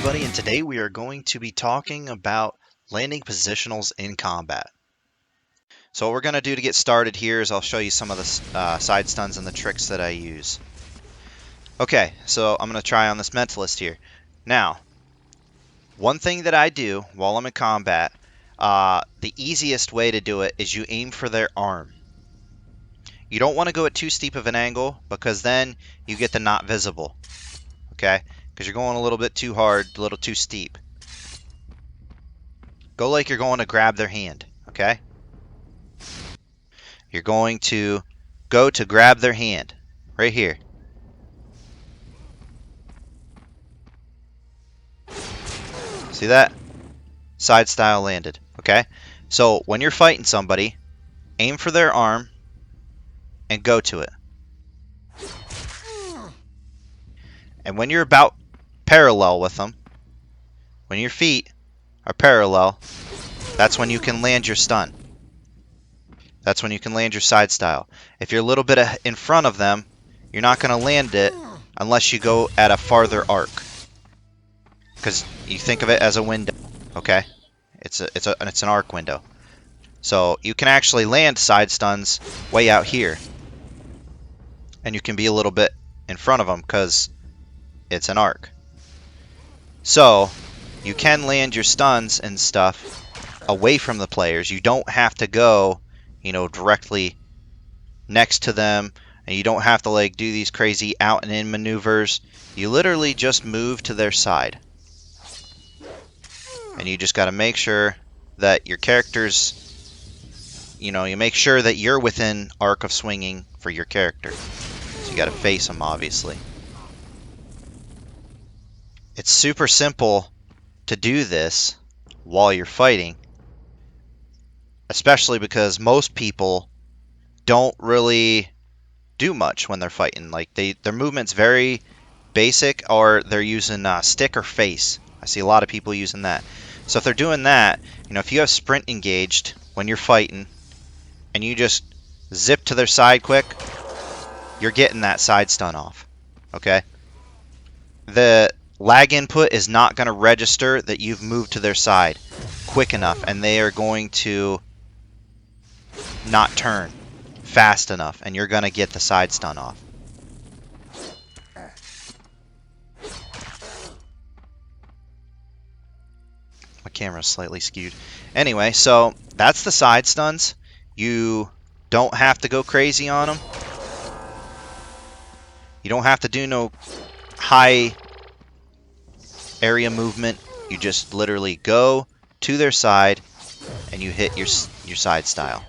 everybody, and today we are going to be talking about landing positionals in combat. So what we're going to do to get started here is I'll show you some of the side stuns and the tricks that I use. Okay, so I'm going to try on this mentalist here. Now, one thing that I do while I'm in combat, the easiest way to do it is you aim for their arm. You don't want to go at too steep of an angle because then you get the not visible. Okay? Because you're going a little bit too hard, a little too steep. Go like you're going to grab their hand, okay? You're going to go to grab their hand, right here. See that? Side style landed, okay? So when you're fighting somebody, aim for their arm and go to it. And when you're about parallel with them, when your feet are parallel, that's when you can land your stun. That's when you can land your side style. If you're a little bit in front of them, you're not going to land it unless you go at a farther arc. Because you think of it as a window, okay? It's an arc window. So you can actually land side stuns way out here. And you can be a little bit in front of them because it's an arc. So you can land your stuns and stuff away from the players. You don't have to go, directly next to them, and you don't have to like do these crazy out and in maneuvers. You literally just move to their side. And you just got to make sure that your characters, you make sure that you're within arc of swinging for your character. So you got to face them, obviously. It's super simple to do this while you're fighting, especially because most people don't really do much when they're fighting. Like their movement's very basic, or they're using stick or face. I see a lot of people using that. So if they're doing that, if you have sprint engaged when you're fighting and you just zip to their side quick, you're getting that side stun off. Okay? The lag input is not going to register that you've moved to their side quick enough, and they are going to not turn fast enough, and you're going to get the side stun off. My camera's slightly skewed. Anyway, so that's the side stuns. You don't have to go crazy on them. You don't have to do no high area movement. You just literally go to their side and you hit your side style.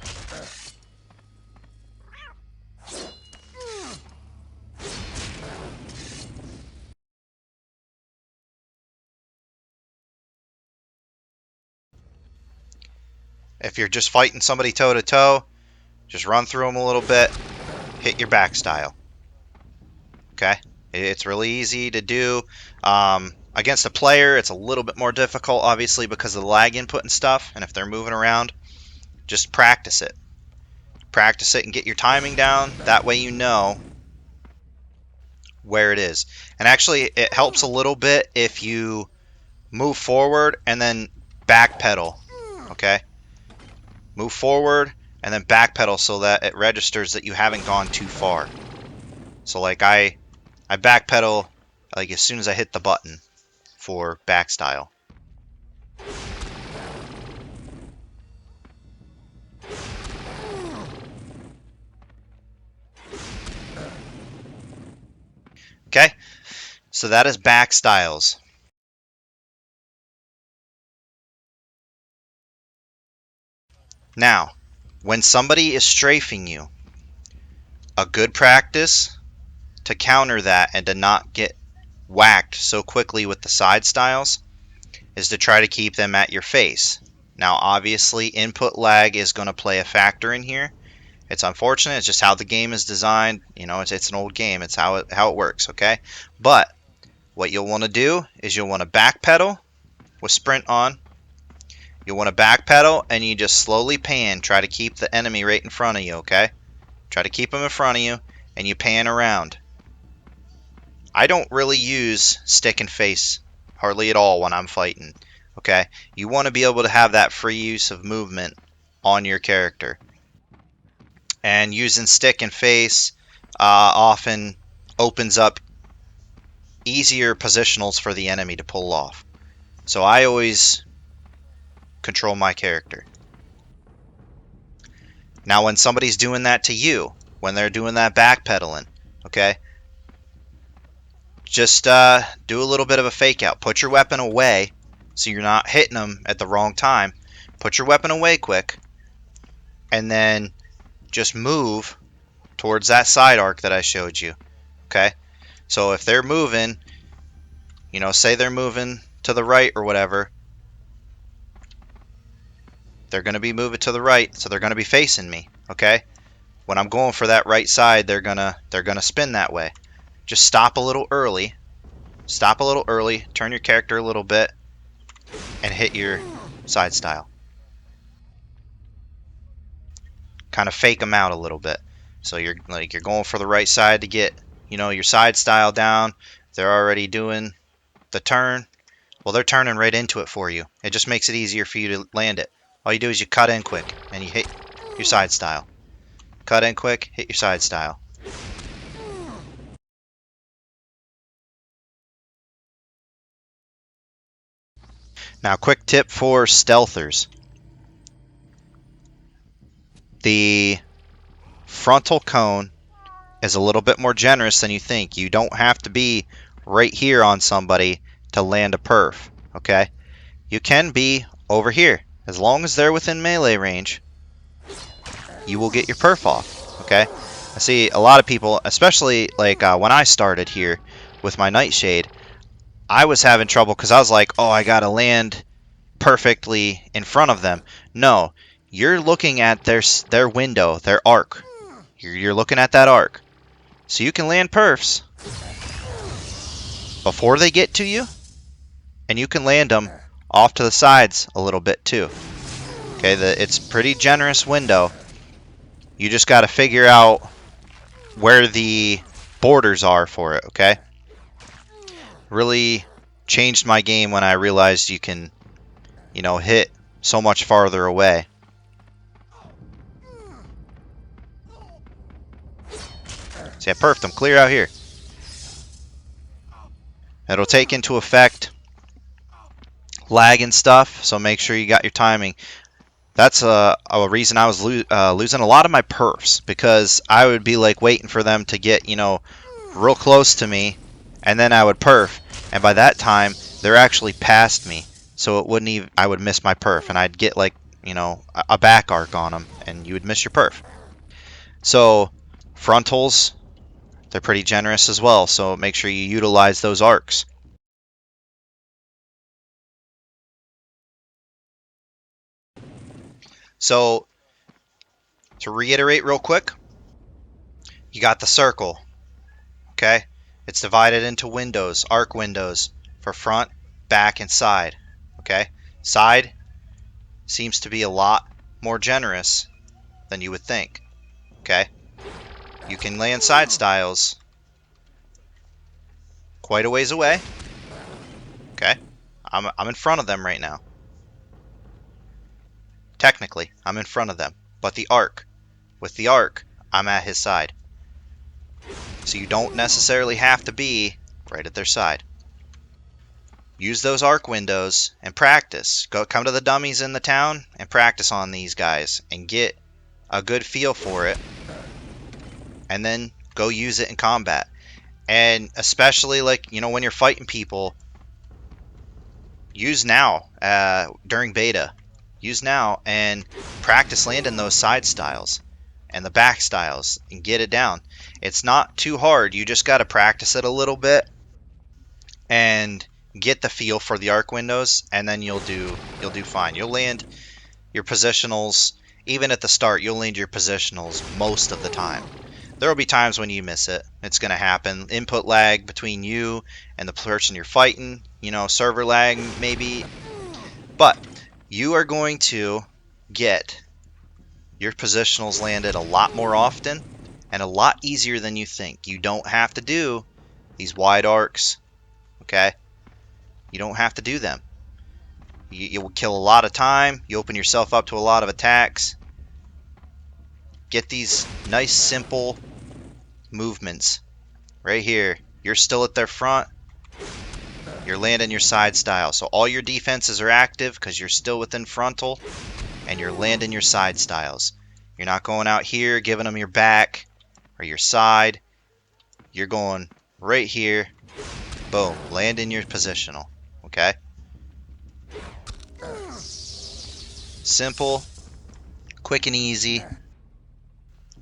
If you're just fighting somebody toe to toe, just run through them a little bit, hit your back style. Okay? It's really easy to do. Against a player, it's a little bit more difficult, obviously, because of the lag input and stuff. And if they're moving around, just practice it. Practice it and get your timing down. That way you know where it is. And actually, it helps a little bit if you move forward and then backpedal. Okay? Move forward and then backpedal so that it registers that you haven't gone too far. So like I backpedal like as soon as I hit the button for back style. Okay, so that is back styles. Now, when somebody is strafing you, a good practice to counter that and to not get whacked so quickly with the side styles is to try to keep them at your face. Now, obviously, input lag is going to play a factor in here. It's unfortunate. It's just how the game is designed. It's an old game. It's how it works, okay? But what you'll want to do is you'll want to backpedal with sprint on. You'll want to backpedal and you just slowly pan. Try to keep the enemy right in front of you, okay? Try to keep them in front of you and you pan around. I don't really use stick and face hardly at all when I'm fighting. Okay, you want to be able to have that free use of movement on your character, and using stick and face often opens up easier positionals for the enemy to pull off. So I always control my character. Now when somebody's doing that to you, when they're doing that backpedaling, okay, just do a little bit of a fake out. Put your weapon away so you're not hitting them at the wrong time. Put your weapon away quick, and then just move towards that side arc that I showed you. Okay, so if they're moving, you know, say they're moving to the right or whatever, they're going to be moving to the right, so they're going to be facing me. Okay, when I'm going for that right side, they're gonna spin that way. Just stop a little early. Stop a little early, turn your character a little bit, and hit your side style. Kind of fake them out a little bit. So you're going for the right side to get, you know, your side style down. They're already doing the turn. Well, they're turning right into it for you. It just makes it easier for you to land it. All you do is you cut in quick and you hit your side style. Cut in quick, hit your side style. Now, quick tip for stealthers. The frontal cone is a little bit more generous than you think. You don't have to be right here on somebody to land a perf, okay? You can be over here. As long as they're within melee range, you will get your perf off, okay? I see a lot of people, especially like when I started here with my Nightshade, I was having trouble because I was like, oh, I gotta land perfectly in front of them. No, you're looking at their window, their arc. You're looking at that arc. So you can land perfs before they get to you, and you can land them off to the sides a little bit too. Okay, it's pretty generous window. You just got to figure out where the borders are for it, okay? Really changed my game when I realized you can, you know, hit so much farther away. See, I perfed them clear out here. It'll take into effect lag and stuff, so make sure you got your timing. That's a reason I was losing a lot of my perfs, because I would be like waiting for them to get, you know, real close to me, and then I would perf, and by that time they're actually past me, so it wouldn't even, I would miss my perf, and I'd get like, you know, a back arc on them, and you would miss your perf. So frontals, they're pretty generous as well, so make sure you utilize those arcs. So to reiterate real quick, you got the circle, okay? It's divided into windows, arc windows, for front, back, and side, okay? Side seems to be a lot more generous than you would think, okay? You can land side styles quite a ways away, okay? I'm in front of them right now. Technically, I'm in front of them, but with the arc, I'm at his side. So you don't necessarily have to be right at their side. Use those arc windows and practice. Come to the dummies in the town and practice on these guys and get a good feel for it, and then go use it in combat. And especially, like, you know, when you're fighting people, use now during beta. Use now and practice landing those side styles and the back styles and get it down. It's not too hard. You just got to practice it a little bit and get the feel for the arc windows, and then you'll do fine. You'll land your positionals even at the start. You'll land your positionals most of the time. There will be times when you miss it. It's going to happen. Input lag between you and the person you're fighting, you know, server lag maybe. But you are going to get your positionals landed a lot more often and a lot easier than you think. You don't have to do these wide arcs, okay? You don't have to do them. You'll kill a lot of time. You open yourself up to a lot of attacks. Get these nice, simple movements. Right here. You're still at their front. You're landing your side style. So all your defenses are active because you're still within frontal. And you're landing your side styles. You're not going out here giving them your back or your side. You're going right here. Boom. Land in your positional. Okay? Simple, quick and easy.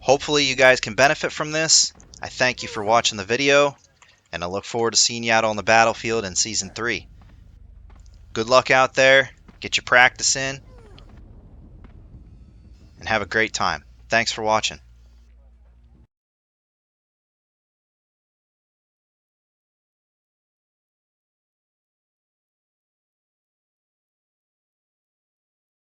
Hopefully you guys can benefit from this. I thank you for watching the video, and I look forward to seeing you out on the battlefield in Season 3. Good luck out there. Get your practice in. And have a great time. Thanks for watching.